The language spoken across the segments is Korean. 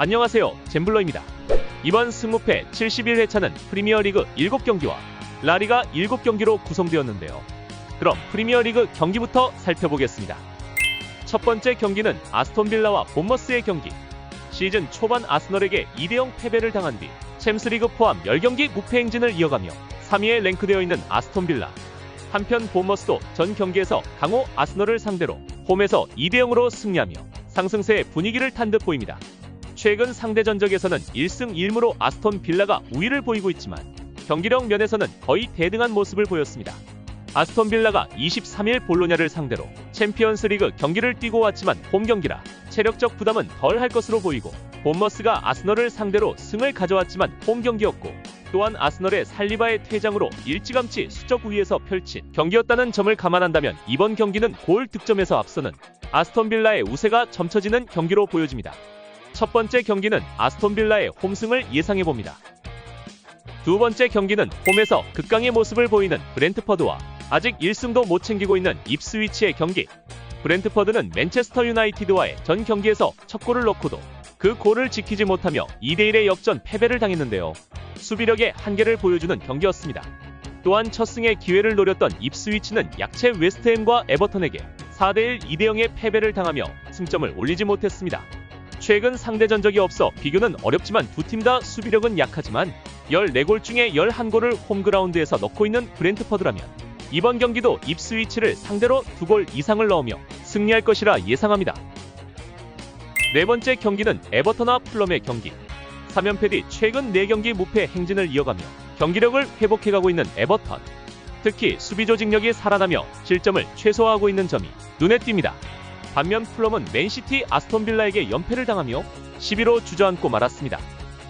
안녕하세요, 잼블러입니다. 이번 승무패 71회차는 프리미어리그 7경기와 라리가 7경기로 구성되었는데요. 그럼 프리미어리그 경기부터 살펴보겠습니다. 첫 번째 경기는 아스톤빌라와 본머스의 경기. 시즌 초반 아스널에게 2대0 패배를 당한 뒤 챔스리그 포함 10경기 무패 행진을 이어가며 3위에 랭크되어 있는 아스톤빌라. 한편 본머스도 전 경기에서 강호 아스널을 상대로 홈에서 2대0으로 승리하며 상승세의 분위기를 탄 듯 보입니다. 최근 상대 전적에서는 1승 1무로 아스톤 빌라가 우위를 보이고 있지만 경기력 면에서는 거의 대등한 모습을 보였습니다. 아스톤 빌라가 23일 볼로냐를 상대로 챔피언스리그 경기를 뛰고 왔지만 홈 경기라 체력적 부담은 덜 할 것으로 보이고, 본머스가 아스널을 상대로 승을 가져왔지만 홈 경기였고, 또한 아스널의 살리바의 퇴장으로 일찌감치 수적 우위에서 펼친 경기였다는 점을 감안한다면 이번 경기는 골 득점에서 앞서는 아스톤 빌라의 우세가 점쳐지는 경기로 보여집니다. 첫 번째 경기는 아스톤 빌라의 홈승을 예상해봅니다. 두 번째 경기는 홈에서 극강의 모습을 보이는 브렌트퍼드와 아직 1승도 못 챙기고 있는 입스위치의 경기. 브렌트퍼드는 맨체스터 유나이티드와의 전 경기에서 첫 골을 넣고도 그 골을 지키지 못하며 2대1의 역전 패배를 당했는데요. 수비력의 한계를 보여주는 경기였습니다. 또한 첫 승의 기회를 노렸던 입스위치는 약체 웨스트햄과 에버턴에게 4대1, 2대0의 패배를 당하며 승점을 올리지 못했습니다. 최근 상대 전적이 없어 비교는 어렵지만 두 팀 다 수비력은 약하지만 14골 중에 11골을 홈그라운드에서 넣고 있는 브렌트퍼드라면 이번 경기도 입스위치를 상대로 2골 이상을 넣으며 승리할 것이라 예상합니다. 네 번째 경기는 에버턴과 풀럼의 경기. 3연패 뒤 최근 4경기 무패 행진을 이어가며 경기력을 회복해가고 있는 에버턴. 특히 수비 조직력이 살아나며 실점을 최소화하고 있는 점이 눈에 띕니다. 반면 풀럼은 맨시티, 아스톤빌라에게 연패를 당하며 11호 주저앉고 말았습니다.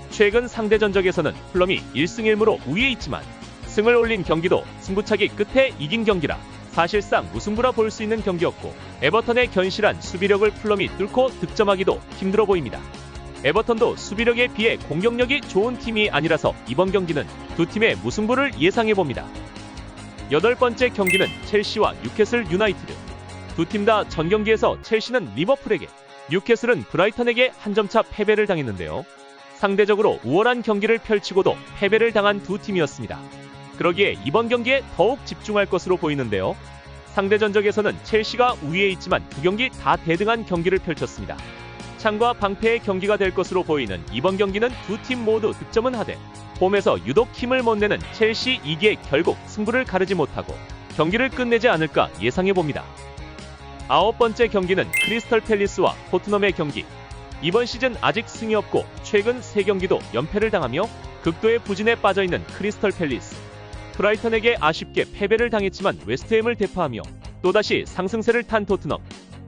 최근 상대 전적에서는 풀럼이 1승 1무로 우위에 있지만 승을 올린 경기도 승부차기 끝에 이긴 경기라 사실상 무승부라 볼 수 있는 경기였고, 에버턴의 견실한 수비력을 풀럼이 뚫고 득점하기도 힘들어 보입니다. 에버턴도 수비력에 비해 공격력이 좋은 팀이 아니라서 이번 경기는 두 팀의 무승부를 예상해봅니다. 여덟 번째 경기는 첼시와 뉴캐슬 유나이티드. 두 팀 다 전 경기에서 첼시는 리버풀에게, 뉴캐슬은 브라이턴에게 한 점차 패배를 당했는데요. 상대적으로 우월한 경기를 펼치고도 패배를 당한 두 팀이었습니다. 그러기에 이번 경기에 더욱 집중할 것으로 보이는데요. 상대 전적에서는 첼시가 우위에 있지만 두 경기 다 대등한 경기를 펼쳤습니다. 창과 방패의 경기가 될 것으로 보이는 이번 경기는 두 팀 모두 득점은 하되 홈에서 유독 힘을 못 내는 첼시 이기에 결국 승부를 가르지 못하고 경기를 끝내지 않을까 예상해봅니다. 아홉 번째 경기는 크리스털 팰리스와 토트넘의 경기. 이번 시즌 아직 승이 없고 최근 3경기도 연패를 당하며 극도의 부진에 빠져있는 크리스털 팰리스. 브라이턴에게 아쉽게 패배를 당했지만 웨스트햄을 대파하며 또다시 상승세를 탄 토트넘.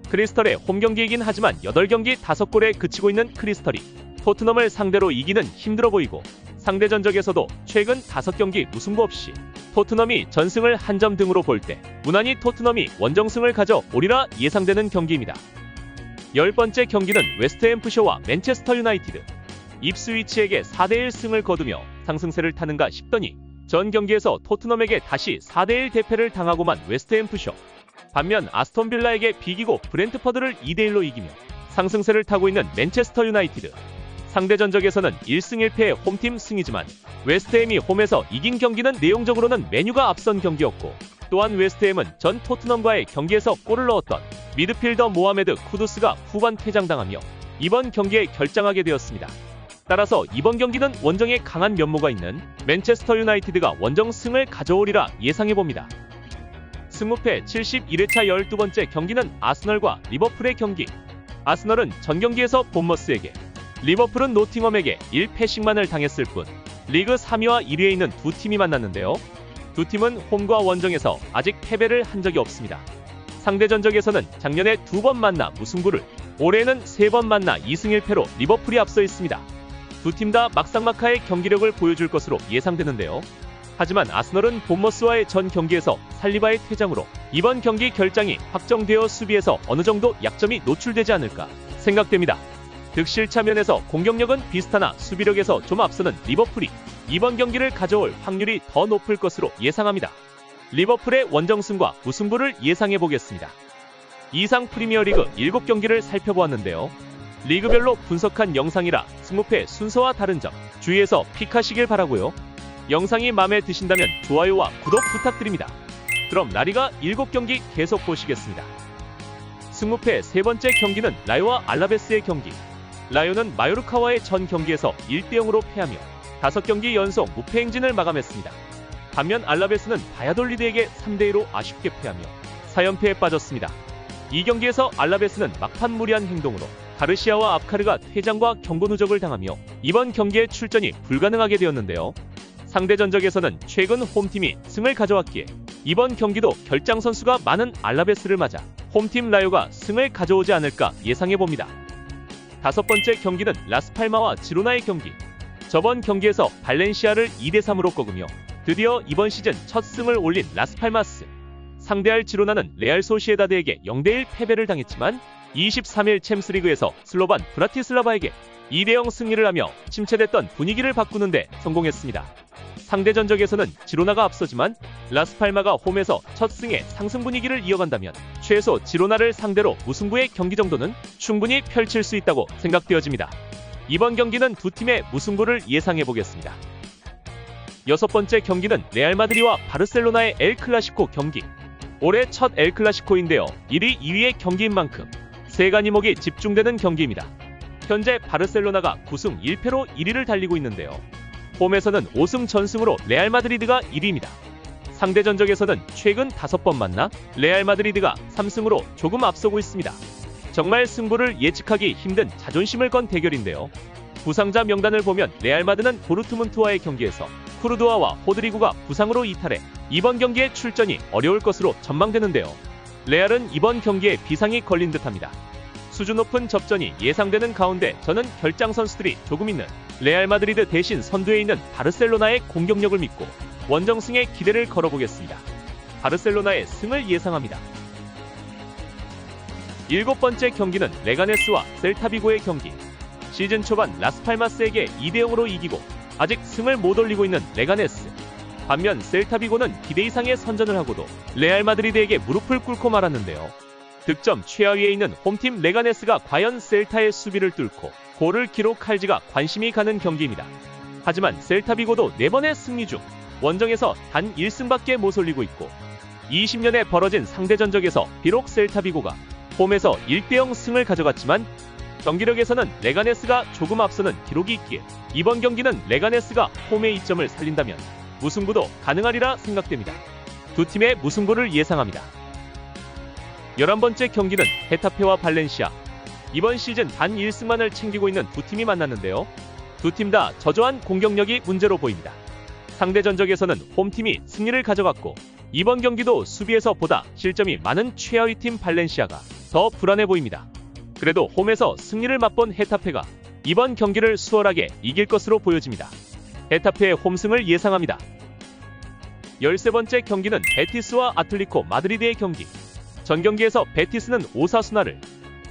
크리스털의 홈경기이긴 하지만 8경기 5골에 그치고 있는 크리스털이 토트넘을 상대로 이기는 힘들어 보이고, 상대 전적에서도 최근 5경기 무승부 없이 토트넘이 전승을 한 점 등으로 볼 때 무난히 토트넘이 원정승을 가져오리라 예상되는 경기입니다. 10번째 경기는 웨스트햄프셔와 맨체스터 유나이티드. 입스위치에게 4대1 승을 거두며 상승세를 타는가 싶더니 전 경기에서 토트넘에게 다시 4대1 대패를 당하고만 웨스트햄프셔. 반면 아스톤 빌라에게 비기고 브렌트퍼드를 2대1로 이기며 상승세를 타고 있는 맨체스터 유나이티드. 상대 전적에서는 1승 1패의 홈팀 승이지만 웨스트햄이 홈에서 이긴 경기는 내용적으로는 메뉴가 앞선 경기였고, 또한 웨스트햄은 전 토트넘과의 경기에서 골을 넣었던 미드필더 모하메드 쿠두스가 후반 퇴장당하며 이번 경기에 결장하게 되었습니다. 따라서 이번 경기는 원정에 강한 면모가 있는 맨체스터 유나이티드가 원정승을 가져오리라 예상해봅니다. 승무패 71회차 12번째 경기는 아스널과 리버풀의 경기. 아스널은 전 경기에서 본머스에게, 리버풀은 노팅엄에게 1패씩만을 당했을 뿐 리그 3위와 1위에 있는 두 팀이 만났는데요. 두 팀은 홈과 원정에서 아직 패배를 한 적이 없습니다. 상대 전적에서는 작년에 2번 만나 무승부를, 올해는 3번 만나 2승 1패로 리버풀이 앞서 있습니다. 두 팀 다 막상막하의 경기력을 보여줄 것으로 예상되는데요. 하지만 아스널은 본머스와의 전 경기에서 살리바의 퇴장으로 이번 경기 결장이 확정되어 수비에서 어느 정도 약점이 노출되지 않을까 생각됩니다. 득실차 면에서 공격력은 비슷하나 수비력에서 좀 앞서는 리버풀이 이번 경기를 가져올 확률이 더 높을 것으로 예상합니다. 리버풀의 원정승과 무승부를 예상해보겠습니다. 이상 프리미어리그 7경기를 살펴보았는데요. 리그별로 분석한 영상이라 승무패 순서와 다른 점 주의해서 픽하시길 바라고요. 영상이 마음에 드신다면 좋아요와 구독 부탁드립니다. 그럼 라리가 7경기 계속 보시겠습니다. 승무패 세 번째 경기는 라요와 알라베스의 경기. 라요는 마요르카와의 전 경기에서 1대0으로 패하며 5경기 연속 무패 행진을 마감했습니다. 반면 알라베스는 바야돌리드에게 3대2로 아쉽게 패하며 4연패에 빠졌습니다. 이 경기에서 알라베스는 막판 무리한 행동으로 가르시아와 압카르가 퇴장과 경고 누적을 당하며 이번 경기에 출전이 불가능하게 되었는데요. 상대 전적에서는 최근 홈팀이 승을 가져왔기에 이번 경기도 결장 선수가 많은 알라베스를 맞아 홈팀 라요가 승을 가져오지 않을까 예상해봅니다. 5번째 경기는 라스팔마와 지로나의 경기. 저번 경기에서 발렌시아를 2대3으로 꺾으며 드디어 이번 시즌 첫 승을 올린 라스팔마스. 상대할 지로나는 레알 소시에다드에게 0대1 패배를 당했지만 23일 챔스리그에서 슬로반 브라티슬라바에게 2대0 승리를 하며 침체됐던 분위기를 바꾸는 데 성공했습니다. 상대 전적에서는 지로나가 앞서지만 라스팔마가 홈에서 첫 승에 상승 분위기를 이어간다면 최소 지로나를 상대로 무승부의 경기 정도는 충분히 펼칠 수 있다고 생각되어집니다. 이번 경기는 두 팀의 무승부를 예상해보겠습니다. 6번째 경기는 레알 마드리와 바르셀로나의 엘 클라시코 경기. 올해 첫 엘 클라시코인데요. 1위, 2위의 경기인 만큼 세간 이목이 집중되는 경기입니다. 현재 바르셀로나가 9승 1패로 1위를 달리고 있는데요. 홈에서는 5승 전승으로 레알 마드리드가 1위입니다. 상대 전적에서는 최근 5번 만나 레알 마드리드가 3승으로 조금 앞서고 있습니다. 정말 승부를 예측하기 힘든 자존심을 건 대결인데요. 부상자 명단을 보면 레알 마드는 도르트문트와의 경기에서 쿠르두아와 호드리구가 부상으로 이탈해 이번 경기에 출전이 어려울 것으로 전망되는데요. 레알은 이번 경기에 비상이 걸린 듯합니다. 수준 높은 접전이 예상되는 가운데 저는 결장 선수들이 조금 있는 레알 마드리드 대신 선두에 있는 바르셀로나의 공격력을 믿고 원정승에 기대를 걸어보겠습니다. 바르셀로나의 승을 예상합니다. 7번째 경기는 레가네스와 셀타비고의 경기. 시즌 초반 라스팔마스에게 2대0으로 이기고 아직 승을 못 올리고 있는 레가네스. 반면 셀타비고는 기대 이상의 선전을 하고도 레알 마드리드에게 무릎을 꿇고 말았는데요. 득점 최하위에 있는 홈팀 레가네스가 과연 셀타의 수비를 뚫고 골을 기록할지가 관심이 가는 경기입니다. 하지만 셀타비고도 4번의 승리 중 원정에서 단 1승밖에 못 올리고 있고 20년에 벌어진 상대 전적에서 비록 셀타비고가 홈에서 1대0 승을 가져갔지만 경기력에서는 레가네스가 조금 앞서는 기록이 있기에 이번 경기는 레가네스가 홈의 이점을 살린다면 무승부도 가능하리라 생각됩니다. 두 팀의 무승부를 예상합니다. 11번째 경기는 헤타페와 발렌시아. 이번 시즌 단 1승만을 챙기고 있는 두 팀이 만났는데요. 두 팀 다 저조한 공격력이 문제로 보입니다. 상대 전적에서는 홈팀이 승리를 가져갔고 이번 경기도 수비에서 보다 실점이 많은 최하위 팀 발렌시아가 더 불안해 보입니다. 그래도 홈에서 승리를 맛본 헤타페가 이번 경기를 수월하게 이길 것으로 보여집니다. 헤타페의 홈승을 예상합니다. 13번째 경기는 베티스와 아틀리코 마드리드의 경기. 전 경기에서 베티스는 오사수나를,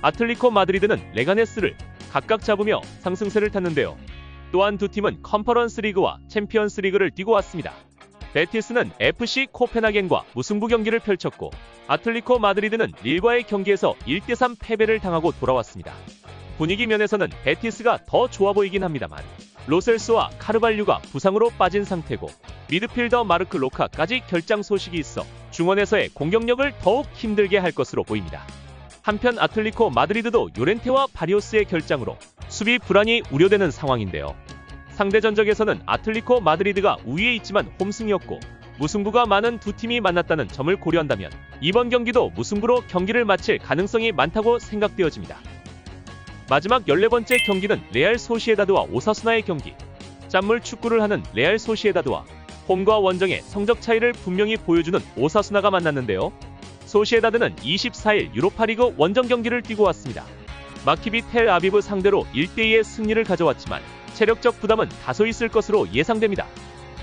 아틀리코 마드리드는 레가네스를 각각 잡으며 상승세를 탔는데요. 또한 두 팀은 컨퍼런스 리그와 챔피언스 리그를 뛰고 왔습니다. 베티스는 FC 코펜하겐과 무승부 경기를 펼쳤고 아틀리코 마드리드는 릴과의 경기에서 1대3 패배를 당하고 돌아왔습니다. 분위기 면에서는 베티스가 더 좋아 보이긴 합니다만 로셀스와 카르발류가 부상으로 빠진 상태고 미드필더 마르크 로카까지 결장 소식이 있어 중원에서의 공격력을 더욱 힘들게 할 것으로 보입니다. 한편 아틀리코 마드리드도 요렌테와 바리오스의 결장으로 수비 불안이 우려되는 상황인데요. 상대 전적에서는 아틀리코 마드리드가 우위에 있지만 홈승이었고 무승부가 많은 두 팀이 만났다는 점을 고려한다면 이번 경기도 무승부로 경기를 마칠 가능성이 많다고 생각되어집니다. 마지막 14번째 경기는 레알 소시에다드와 오사수나의 경기. 짠물 축구를 하는 레알 소시에다드와 홈과 원정의 성적 차이를 분명히 보여주는 오사수나가 만났는데요. 소시에다드는 24일 유로파리그 원정 경기를 뛰고 왔습니다. 마키비 텔 아비브 상대로 1대2의 승리를 가져왔지만 체력적 부담은 다소 있을 것으로 예상됩니다.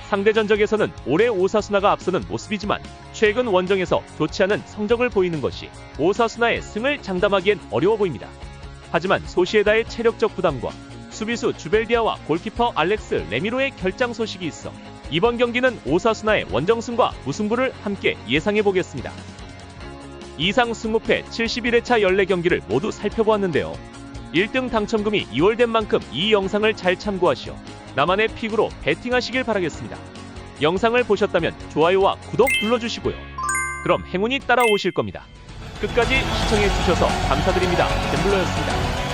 상대 전적에서는 올해 오사수나가 앞서는 모습이지만 최근 원정에서 좋지 않은 성적을 보이는 것이 오사수나의 승을 장담하기엔 어려워 보입니다. 하지만 소시에다의 체력적 부담과 수비수 주벨디아와 골키퍼 알렉스 레미로의 결장 소식이 있어 이번 경기는 오사수나의 원정승과 무승부를 함께 예상해보겠습니다. 이상 승무패 71회차 14경기를 모두 살펴보았는데요. 1등 당첨금이 2월 된 만큼 이 영상을 잘 참고하시어 나만의 픽으로 베팅하시길 바라겠습니다. 영상을 보셨다면 좋아요와 구독 눌러주시고요. 그럼 행운이 따라오실 겁니다. 끝까지 시청해주셔서 감사드립니다. 갬블러였습니다.